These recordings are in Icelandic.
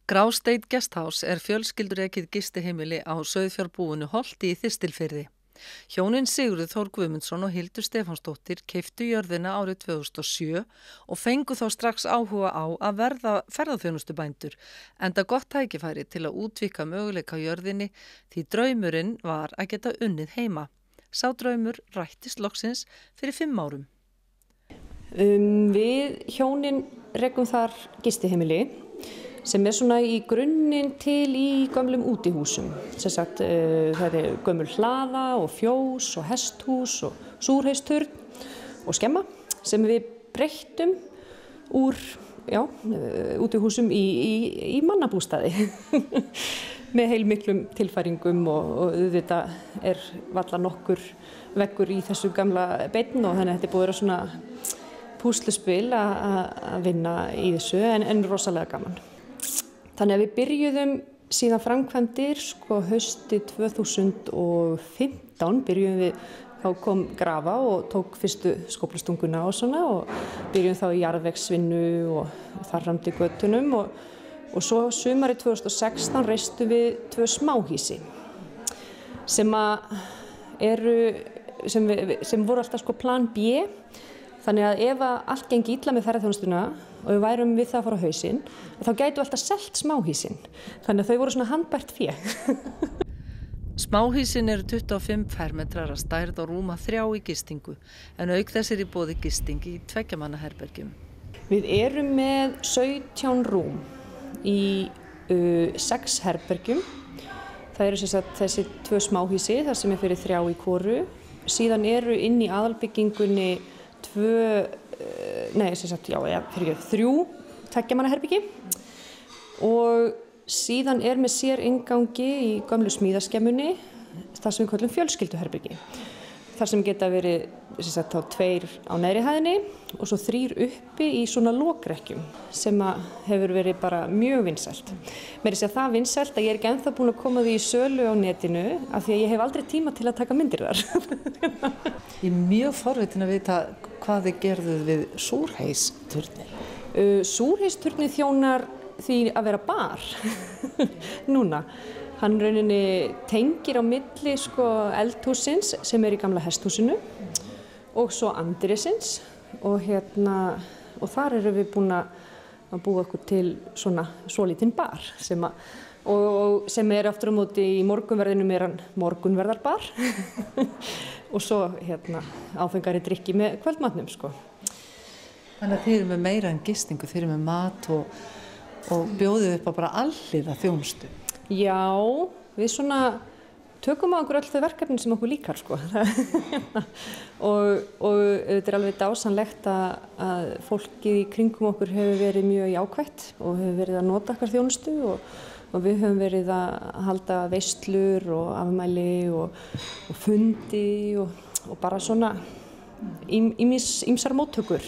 Grásteinn Guesthouse fjölskyldurekið gistiheimili á sauðfjárbúinu Holti í Þistilfirði. Hjónin Sigurður Þór Guðmundsson og Hildur Stefánsdóttir keyptu jörðina árið 2007 og fengu þá strax áhuga á að verða ferðaþjónustubændur, enda gott tækifæri til að útvíkka möguleika á jörðinni því draumurinn var að geta unnið heima. Sá draumur rættist loksins fyrir 5 árum. Við hjónin rekum þar gistiheimili sem svona í grunninn til í gömlum útihúsum. Sem sagt, það gömul hlaða og fjós og hesthús og súrheysturn og skemma sem við breyttum úr útihúsum í mannabústaði með heilmiklum tilfæringum og auðvitað varla nokkur veggur í þessu gamla beinn og þannig að þetta búið að vera svona púsluspil að vinna í þessu en rosalega gaman. Þannig að við byrjuðum síðan framkvæmdir haustið 2015 þá kom grafa og tók fyrstu skóflustunguna og svona og byrjuðum þá í jarðvegsvinnu og þar fram til götunum og svo sumarið 2016 reistum við 2 smáhýsi sem voru alltaf plan B. Þannig að ef allt gengi illa með ferðaþjónustuna og við værum við það að fara á hausinn, þá gætu alltaf selt smáhýsin. Þannig að þau voru svona handbært fé. Smáhýsin eru 25 fermetrar að stærð og rúma 3 í gistingu, en auk þess í boði gisting í 2 manna herbergjum. Við erum með 17 rúm í 6 herbergjum. Það eru þessi 2 smáhýsi, þar sem fyrir 3 í hvoru. Síðan eru inn í aðalbyggingunni 3 tveggjamannaherbyggi og síðan með sér inngangi í gömlu smíðaskemmunni það sem við köllum fjölskylduherbyggi. Þar sem geta verið 2 á neðri hæðinni og svo 3 uppi í svona lokrekkjum sem hefur verið bara mjög vinsælt. Meira að segja það vinsælt að ég ekki ennþá búin að koma því í sölu á netinu af því að ég hef aldrei tíma til að taka myndir þar. Ég er mjög forvitin að vita hvað þið gerðuð við súrheysturnin. Súrheysturnin þjónar því að vera bar núna. Hann rauninni tengir á milli eldhússins sem í gamla hesthúsinu og svo andrésins og þar erum við búin að búa okkur til svona svolítinn bar sem aftur á móti í morgunverðinu hann morgunverðarbar og svo áfengari drykki með kvöldmatnum Þannig að þið eru með meira en gistingu, þið eru með mat og bjóðið upp á bara alliða þjónustu. Já, við tökum á okkur öll þau verkefni sem okkur líkar og þetta alveg dásamlegt að fólkið í kringum okkur hefur verið mjög jákvætt og hefur verið að nota okkar þjónustu og við höfum verið að halda veislur og afmæli og fundi og bara svona ýmsar móttökur.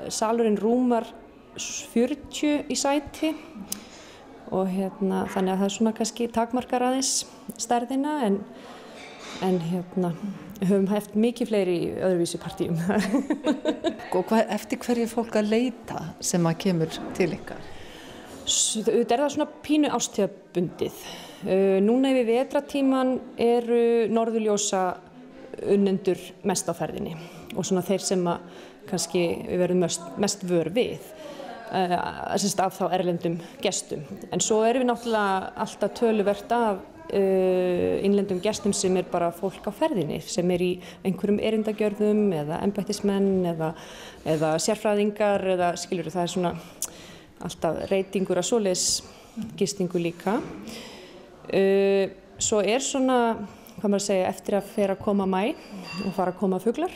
Salurinn rúmar 40 í sæti og þannig að það svona kannski takmarkar aðeins stærðina en höfum haft mikið fleiri í öðruvísi partíum. Og eftir hverju fólk að leita sem kemur til ykkar? Það svona pínu árstíðabundið. Núna yfir vetratíman eru norðurljósa unnendur mest á ferðinni og svona þeir sem kannski við verðum mest vör við. Af þá erlendum gestum. En svo erum við náttúrulega alltaf töluvert af innlendum gestum sem bara fólk á ferðinni, sem í einhverjum erindagjörðum eða embættismenn eða sérfræðingar eða skilurðu, það svona alltaf reytingur af svoleiðis gistingu líka. Svo svona, hvað maður segja, eftir að fer að koma maí og fara að koma fuglar,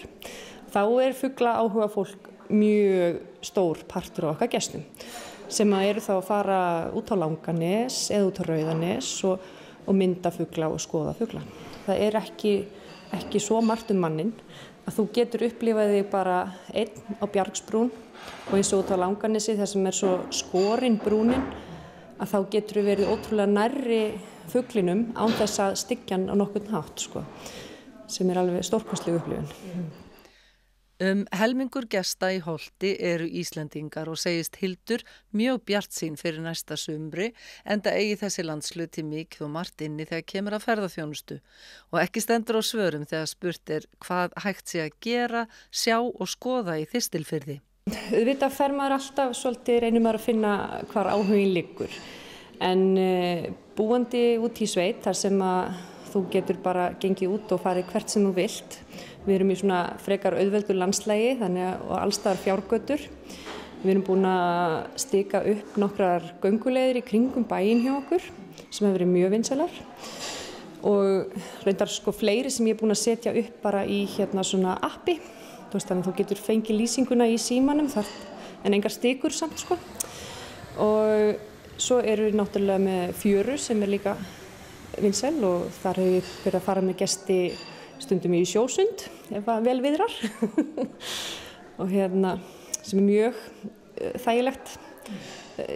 þá fugla áhuga fólk mjög stór partur á okkar gestum sem eru þá að fara út á Langanes eða út á Rauðanes og mynda fugla og skoða fugla. Það ekki svo margt manninn að þú getur upplifað þig bara einn á Bjargsbrún og eins og út á Langanesi þar sem svo skorinn brúnin að þá getur við verið ótrúlega nærri fuglinum án þess að styggja hann á nokkurn hátt sem alveg stórkostleg upplifun. Helmingur gesta í Holti eru Íslendingar og segist Hildur mjög bjartsýn fyrir næsta sumri enda eigi þessi landshluti mikið og margt inni þegar kemur að ferðaþjónustu og ekki stendur á svörum þegar spurt hvað hægt sé að gera, sjá og skoða í Þistilfirði. Auðvitað fer maður alltaf svolítið reynir maður að finna hvar áhugin liggur en búandi út í sveit þar sem að þú getur bara gengið út og farið hvert sem þú vilt. Við erum í svona frekar auðveldur landslægi og allstaðar fjárgötur. Við erum búin að stika upp nokkrar gönguleiðir í kringum bæinn hjá okkur sem hefur verið mjög vinsælar og reyndar fleiri sem ég er búin að setja upp bara í svona appi. Þannig að þú getur fengið lýsinguna í símanum en engar stikur samt Og svo eru við náttúrulega með fjöru sem er líka vinsæl og þar hefur ég verið að fara með gesti stundum í sjósund ef að vel viðrar og sem er mjög þægilegt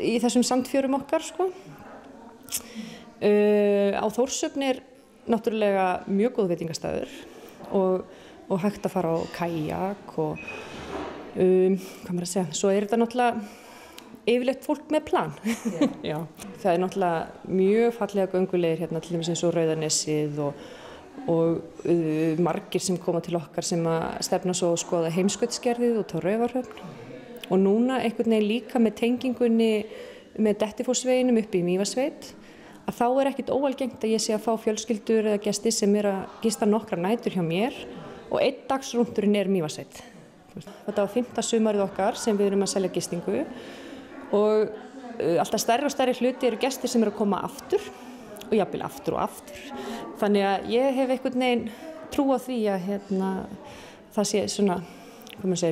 í þessum sandfjörum okkar Á Þórshöfn er náttúrulega mjög góð veitingastæður og hægt að fara á kajak og hvað maður að segja, svo er þetta náttúrulega yfirleitt fólk með plan. Já. Það er náttúrulega mjög fallega göngulegir til dæmis eins og Rauðanesið og margir sem koma til okkar sem að stefna svo að skoða Heimskautsgerðið út á Raufarhöfn og núna einhvern veginn líka með tengingunni með Dettifossveginum upp í Mývatnssveit að þá er ekkert óalgengt að ég sé að fá fjölskyldur eða gesti sem er að gista nokkrar nætur hjá mér og einn dagsrúndurinn er Mývatnssveit. Þetta var 5. sumarið okkar sem við erum að selja gistingu og alltaf stærri og stærri hluti eru gestir sem eru að koma aftur og jafnvel aftur og aftur. Þannig að ég hef einhvern veginn trú á því að það sé svona,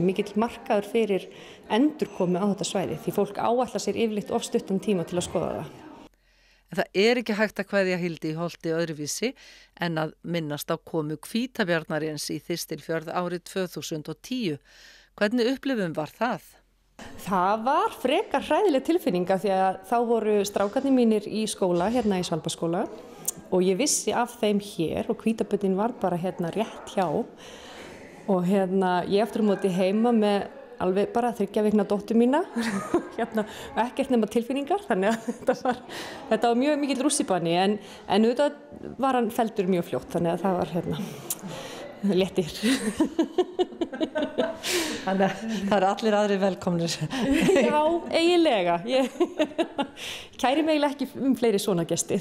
mikill markaður fyrir endurkomu á þetta svæði því fólk áætlar sér yfirleitt of stuttan tíma til að skoða það. En það er ekki hægt að kveðja Hildi í Holti öðruvísi en að minnast á komu hvítabjarnarins í Þistilfjörð árið 2010. Hvernig upplifun var það? Það var frekar hræðileg tilfinning af því að þá voru strákarnir mínir í skóla í Svalbarðsskóla og ég vissi af þeim hér og hvítabjörnin var bara rétt hjá og ég aftur á móti heima með alveg bara 3 vikna dóttur mína ekkert nema tilfinningar þannig að þetta var mjög mikill rússíbani en auðvitað var hann felldur mjög fljótt þannig að það var léttir. Þannig að það eru allir aðrir velkomnir. Já, eiginlega. Ég kæri mig ekki fleiri svona gesti.